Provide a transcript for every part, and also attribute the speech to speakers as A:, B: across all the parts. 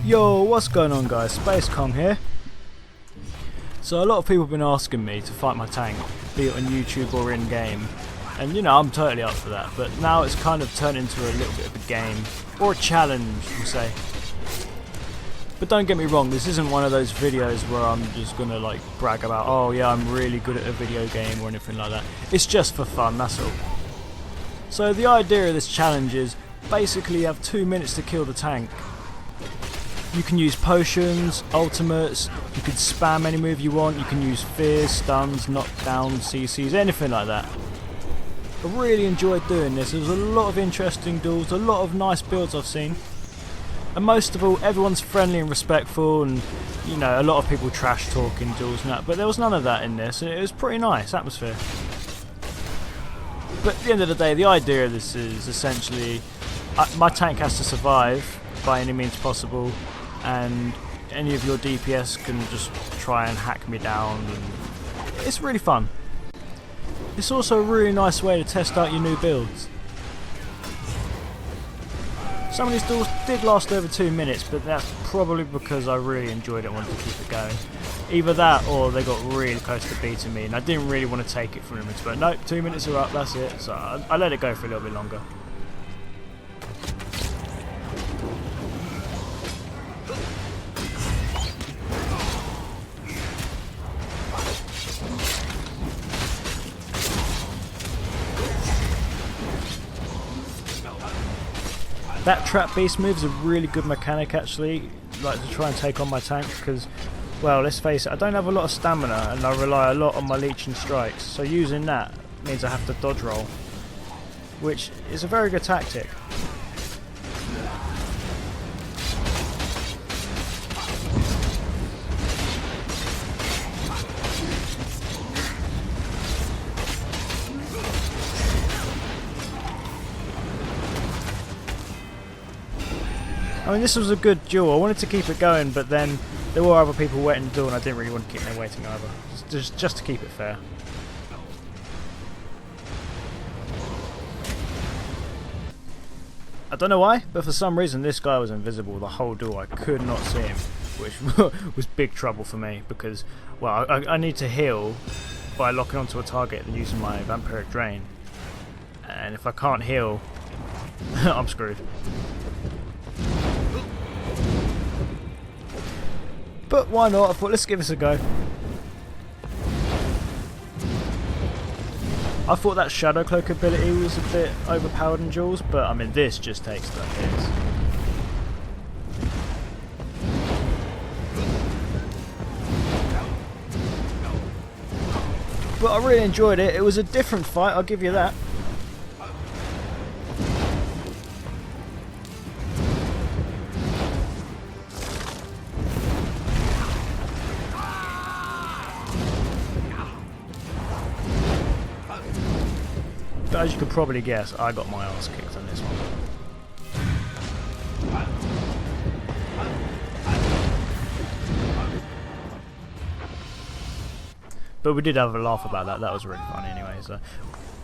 A: Yo, what's going on guys, Spacecom here. So a lot of people have been asking me to fight my tank, be it on YouTube or in game, and you know, I'm totally up for that, but now it's kind of turned into a little bit of a game, or a challenge we'll say. But don't get me wrong, this isn't one of those videos where I'm just gonna like brag about, oh yeah, I'm really good at a video game or anything like that. It's just for fun, that's all. So the idea of this challenge is basically you have 2 minutes to kill the tank. You can use potions, ultimates, you can spam any move you want, you can use fears, stuns, knockdowns, CCs, anything like that. I really enjoyed doing this. There's a lot of interesting duels, a lot of nice builds I've seen. And most of all, everyone's friendly and respectful, and you know, a lot of people trash talking duels and that, but there was none of that in this, and it was pretty nice atmosphere. But at the end of the day, the idea of this is essentially my tank has to survive by any means possible, and any of your DPS can just try and hack me down, and it's really fun. It's also a really nice way to test out your new builds. Some of these duels did last over 2 minutes, but that's probably because I really enjoyed it and wanted to keep it going. Either that or they got really close to beating me and I didn't really want to take it from them, but nope, 2 minutes are up, that's it, so I let it go for a little bit longer. That trap beast move is a really good mechanic actually, like to try and take on my tank, because, well, let's face it, I don't have a lot of stamina and I rely a lot on my leech and strikes, so using that means I have to dodge roll, which is a very good tactic. I mean, this was a good duel. I wanted to keep it going, but then there were other people waiting to duel, and I didn't really want to keep them waiting either. Just to keep it fair. I don't know why, but for some reason this guy was invisible the whole duel. I could not see him, which was big trouble for me because, well, I need to heal by locking onto a target and using my vampiric drain. And if I can't heal, I'm screwed. But why not? I thought, let's give this a go. I thought that Shadow Cloak ability was a bit overpowered in duels, but I mean this just takes the hits. But I really enjoyed it. It was a different fight, I'll give you that. But as you could probably guess, I got my ass kicked on this one. But we did have a laugh about that, that was really funny anyway. So.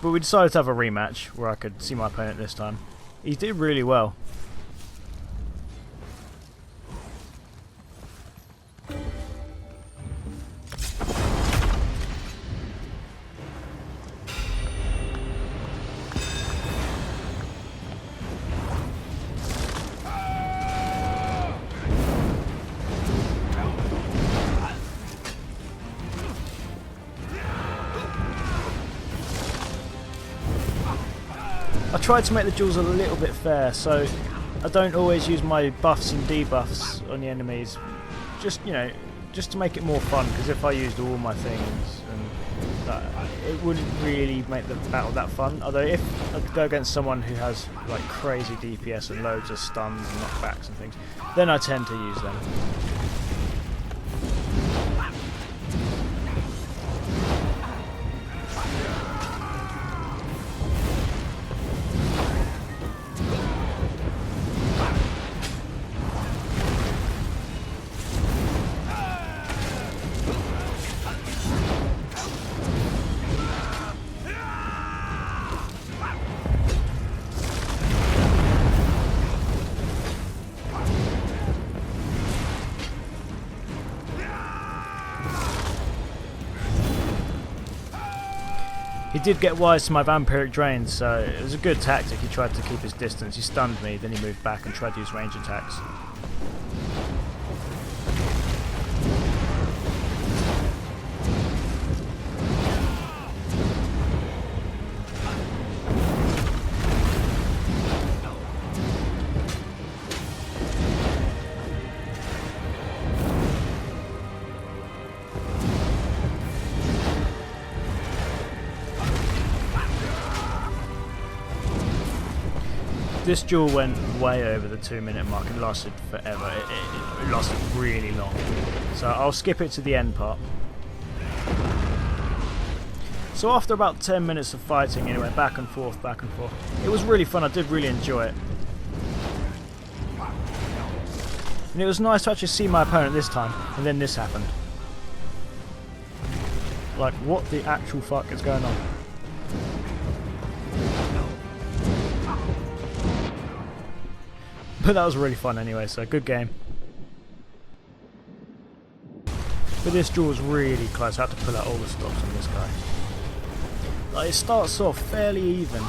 A: But we decided to have a rematch where I could see my opponent this time. He did really well. I tried to make the duels a little bit fair, so I don't always use my buffs and debuffs on the enemies, just, you know, just to make it more fun, because if I used all my things, and that, it wouldn't really make the battle that fun. Although if I go against someone who has like crazy DPS and loads of stuns and knockbacks and things, then I tend to use them. He did get wise to my vampiric drains, so it was a good tactic. He tried to keep his distance, he stunned me, then he moved back and tried to use range attacks. This duel went way over the 2-minute mark and lasted forever. It lasted really long. So I'll skip it to the end part. So after about 10 minutes of fighting, it went back and forth, back and forth. It was really fun, I did really enjoy it. And it was nice to actually see my opponent this time, and then this happened. Like, what the actual fuck is going on? But that was really fun anyway, so good game. But this duel was really close. I had to pull out all the stops on this guy. Like, it starts off fairly even.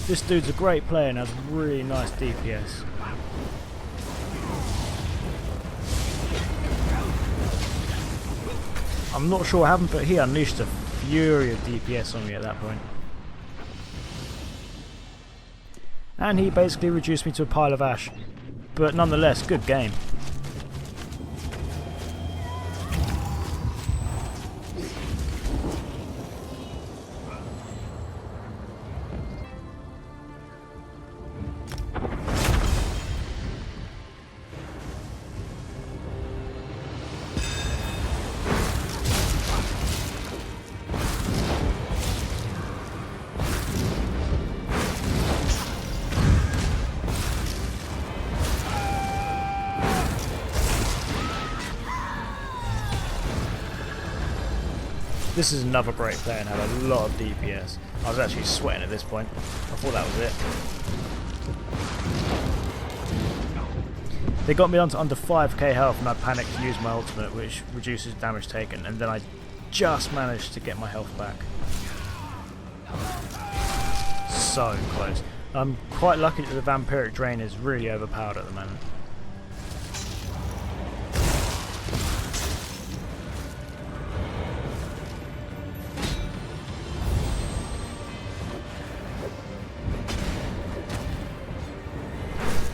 A: This dude's a great player and has really nice DPS. I'm not sure what happened, but he unleashed a fury of DPS on me at that point. And he basically reduced me to a pile of ash. But nonetheless, good game. This is another great player and had a lot of DPS. I was actually sweating at this point. I thought that was it. They got me down to under 5k health and I panicked to use my ultimate, which reduces damage taken, and then I just managed to get my health back. So close. I'm quite lucky that the vampiric drain is really overpowered at the moment.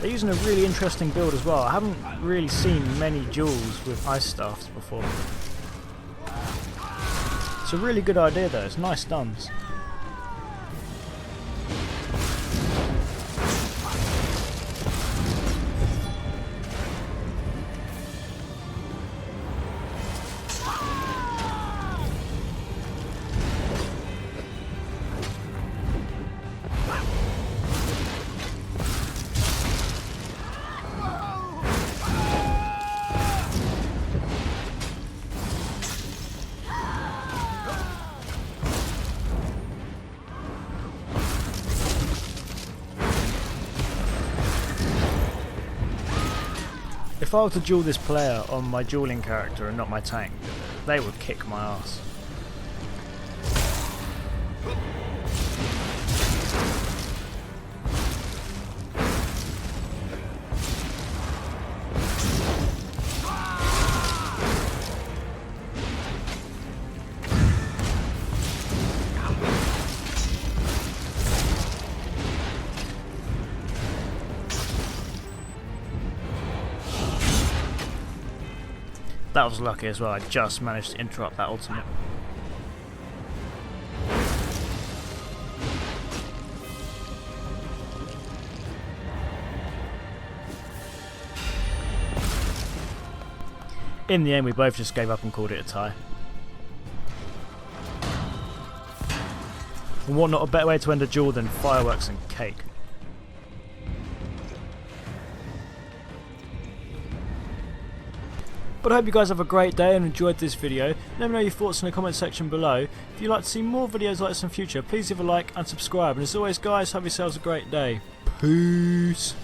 A: They're using a really interesting build as well. I haven't really seen many duels with ice staffs before. It's a really good idea though, it's nice stuns. If I were to duel this player on my dueling character and not my tank, they would kick my ass. That was lucky as well, I just managed to interrupt that ultimate. in the end we both just gave up and called it a tie. And what not a better way to end a duel than fireworks and cake. But I hope you guys have a great day and enjoyed this video. Let me know your thoughts in the comment section below. If you'd like to see more videos like this in the future, please leave a like and subscribe. And as always guys, have yourselves a great day. Peace.